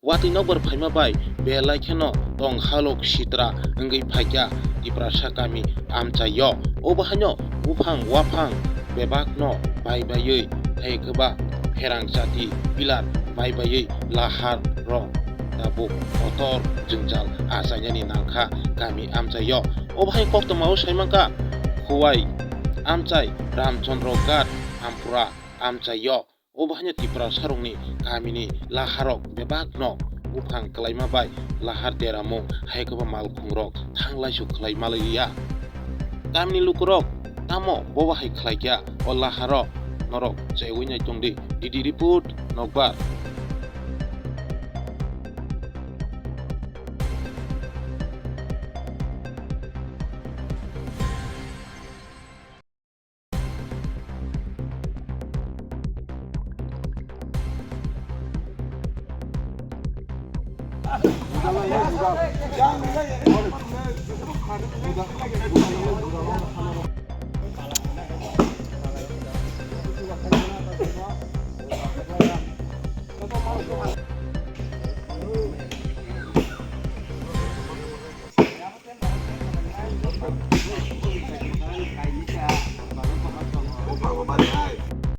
Wati no ber phaima bai belai kheno tong halok sitra engei phaikya tipra sakami amchayo obahanyo bufang wafang bebak no bai baiye haikeba herang jati pilar bai baiye lahar ro tabuk motor jengjal asanyani nangkha kami amchayo obahai koktomao saimangka khuwai amchai ramchandra gat ampura amchayo obahanya tipra sarungni kamini laharok bebak no bufang kalaima bai lahar deramung haikeba malkhungrok thanglaisu khlai malaiya kamini lukurok tamo bobahai khlaikya o laharok norok chewinai tongdi didi report nokbar.